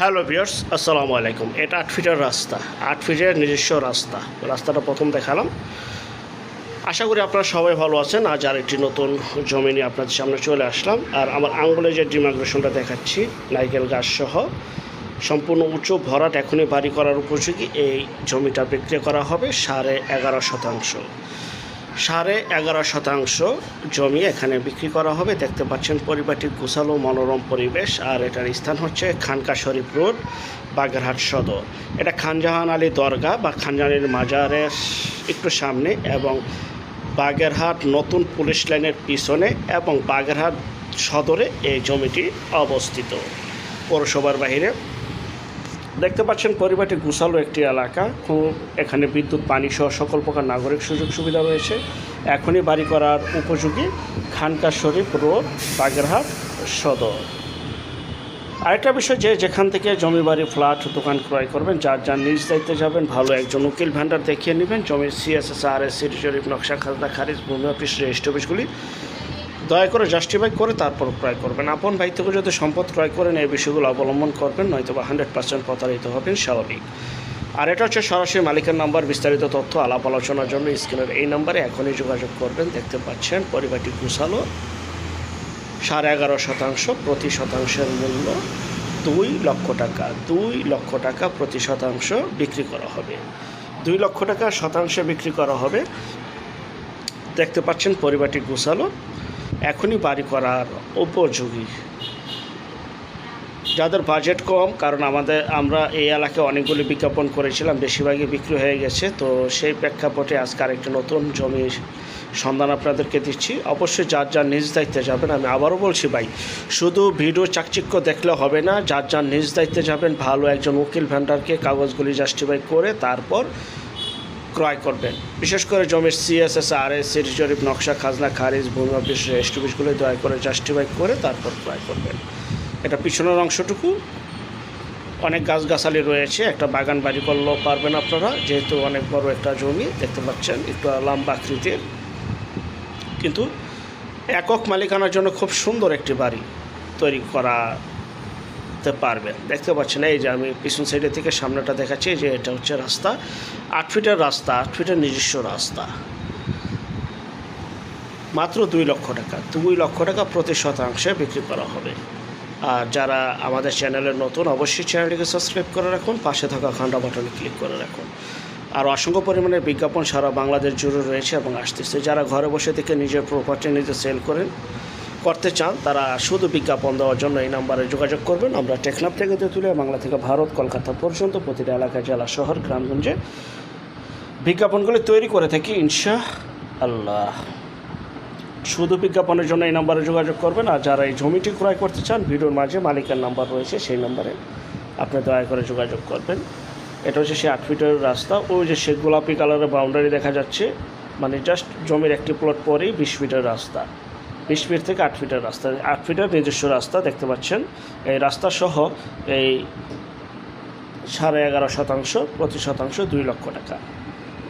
Hello viewers, আসসালামু আলাইকুম। এটা 8 ফিটের রাস্তা, 8 ফিটের নিজস্ব রাস্তাটা প্রথম দেখালাম। আশা করি আপনারা সবাই ভালো আছেন। আজ আর একটি নতুন জমি নিয়ে আপনাদের সামনে চলে আসলাম। আর আমার আঙ্গুলে যে ডিমাগ্রেশনটা দেখাচ্ছি, নাইকেল গাছ সহ সম্পূর্ণ উঁচু ভরাট, এখনই বাড়ি করার উপযোগী এই জমিটা বিক্রি করা হবে 11.5%। 11.5% জমি এখানে বিক্রি করা হবে। দেখতে পাচ্ছেন পরিবারটির গোছালো মনোরম পরিবেশ। আর এটার স্থান হচ্ছে খানকা শরীফ রোড, বাগেরহাট সদর। এটা খানজাহান আলী দরগা বা খানজাহান আলীর মাজারের একটু সামনে এবং বাগেরহাট নতুন পুলিশ লাইনের পিছনে এবং বাগেরহাট সদরে এই জমিটি অবস্থিত, পৌরসভার বাইরে। দেখতে পাচ্ছেন পরিবারটি গোছালো একটি এলাকা। খুব এখানে বিদ্যুৎ, পানি সহ সকল প্রকার নাগরিক সুযোগ সুবিধা রয়েছে। এখনই বাড়ি করার উপযোগী খানকা শরীফ রোড, বাগেরহাট সদর। আরেকটা বিষয়, যেখান থেকে জমি বাড়ি ফ্ল্যাট দোকান ক্রয় করবেন, যার নিজ দায়িত্বে যাবেন, ভালো একজন উকিল ভান্ডার দেখিয়ে নেবেন। জমির CSS, RS, সিটি জরিপ, নকশা, খাজনা খারিজ, ভূমি অফিস, রেজিস্ট্রি অফিসগুলি দয়া করে জাস্টিফাই করে তারপর ক্রয় করবেন। আপন ভাই থেকে যদি সম্পদ ক্রয় করেন এই বিষয়গুলো অবলম্বন করবেন, নয়তো বা 100% প্রতারিত হবেন, স্বাভাবিক। আর এটা হচ্ছে সরাসরি মালিকের নাম্বার। বিস্তারিত তথ্য আলাপ আলোচনার জন্য স্ক্রিনের এই নাম্বারে এখনই যোগাযোগ করবেন। দেখতে পাচ্ছেন পরিবারটি গোছালো। 11.5%, প্রতি শতাংশের মূল্য 2 লক্ষ টাকা। 2 লক্ষ টাকা প্রতি শতাংশ বিক্রি করা হবে। 2 লক্ষ টাকা শতাংশে বিক্রি করা হবে। দেখতে পাচ্ছেন পরিবারটি গোছালো, এখনই বাড়ি করার উপযোগী। যাদের বাজেট কম, কারণ আমরা এই এলাকায় অনেকগুলি বিজ্ঞাপন করেছিলাম, বেশিরভাগই বিক্রি হয়ে গেছে, তো সেই প্রেক্ষাপটে আজকে আরেকটি নতুন জমির সন্ধান আপনাদেরকে দিচ্ছি। অবশ্যই যার নিজ দায়িত্বে যাবেন। আমি আবারও বলছি ভাই, শুধু ভিডিও চাকচিক্য দেখলে হবে না, যার নিজ দায়িত্বে যাবেন, ভালো একজন উকিল ভেন্ডারকে কাগজগুলি জাস্টিফাই করে তারপর ক্রয় করবেন। বিশেষ করে জমির CSS, RS, সিটি জরিপ, নকশা, খাজনা খারিজ, ভূমি অফিস, রেজিস্ট্রি অফিসগুলো দয়া করে জাস্টিফাই করে তারপর ক্রয় করবেন। এটা পিছনের অংশটুকু অনেক গাছগাছালি রয়েছে, একটা বাগান বাড়ি করলেও পারবেন আপনারা, যেহেতু অনেক বড় একটা জমি। দেখতে পাচ্ছেন একটু লম্বা আকৃতির, কিন্তু একক মালিকানার জন্য খুব সুন্দর একটি বাড়ি তৈরি করাতে পারবেন। দেখতে পাচ্ছেন এই যে আমি পিছন সাইডে থেকে সামনেটা দেখাচ্ছি, যে এটা হচ্ছে রাস্তা, 8 ফিটের রাস্তা, 8 ফিটের নিজস্ব রাস্তা। মাত্র 2 লক্ষ টাকা। 2 লক্ষ টাকা প্রতি শতাংশে বিক্রি করা হবে। আর যারা আমাদের চ্যানেলের নতুন, অবশ্যই চ্যানেলটিকে সাবস্ক্রাইব করে রাখুন, পাশে থাকা ঘন্টা বাটনে ক্লিক করে রাখুন। আর অসংখ্য পরিমাণের বিজ্ঞাপন সারা বাংলাদেশ জুড়ে রয়েছে এবং আসতেছে। যারা ঘরে বসে থেকে নিজের প্রপার্টি নিজে সেল করতে চান, তারা শুধু বিজ্ঞাপন দেওয়ার জন্য এই নাম্বারে যোগাযোগ করবেন। আমরা টেকনাফ থেকে তুলে বাংলা থেকে ভারত, কলকাতা পর্যন্ত প্রতিটা এলাকা, জেলা, শহর, গ্রামগঞ্জে বিজ্ঞাপনগুলি তৈরি করে থাকি ইনশাআল্লাহ। শুধু বিজ্ঞাপনের জন্য এই নাম্বারে যোগাযোগ করবেন। আর যারা এই জমিটি ক্রয় করতে চান, ভিডিওর মাঝে মালিকের নাম্বার রয়েছে, সেই নাম্বারে আপনি দয়া করে যোগাযোগ করবেন। এটা হচ্ছে সেই 8 ফিটের রাস্তা। ওই যে সে গোলাপি কালারের বাউন্ডারি দেখা যাচ্ছে, মানে জাস্ট জমির একটি প্লট পরেই 20 ফিটের রাস্তা। 20 ফিট থেকে 8 ফিটের রাস্তা, 8 ফিটের নিজস্ব রাস্তা। দেখতে পাচ্ছেন এই রাস্তা সহ এই 11.5%, প্রতি শতাংশ 2 লক্ষ টাকা।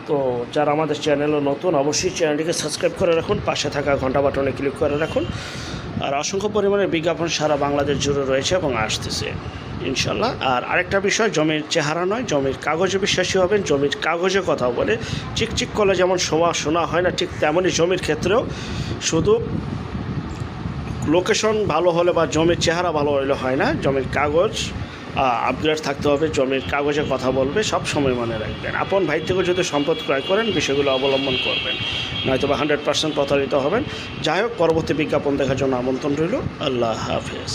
তো যারা আমাদের চ্যানেলে নতুন, অবশ্যই চ্যানেলটিকে সাবস্ক্রাইব করে রাখুন, পাশে থাকা ঘন্টা বাটনে ক্লিক করে রাখুন। আর অসংখ্য পরিমাণে বিজ্ঞাপন সারা বাংলাদেশ জুড়ে রয়েছে এবং আসতেছে ইনশাল্লাহ। আর আরেকটা বিষয়, জমির চেহারা নয়, জমির কাগজে বিশ্বাসী হবেন। জমির কাগজে কথা বলে চিকচিক করলে যেমন শোনা হয় না, ঠিক তেমনই জমির ক্ষেত্রেও শুধু লোকেশন ভালো হলে বা জমির চেহারা ভালো হলে হয় না, জমির কাগজ আপগ্রেড থাকতে হবে। জমির কাগজে কথা বলবে, সব সময় মনে রাখবেন। আপন ভাই থেকে যদি সম্পদ ক্রয় করেন, বিষয়গুলো অবলম্বন করবেন, নয়তো বা 100% প্রতারিত হবেন। যাই হোক, পরবর্তী বিজ্ঞাপন দেখার জন্য আমন্ত্রণ রইল। আল্লাহ হাফেজ।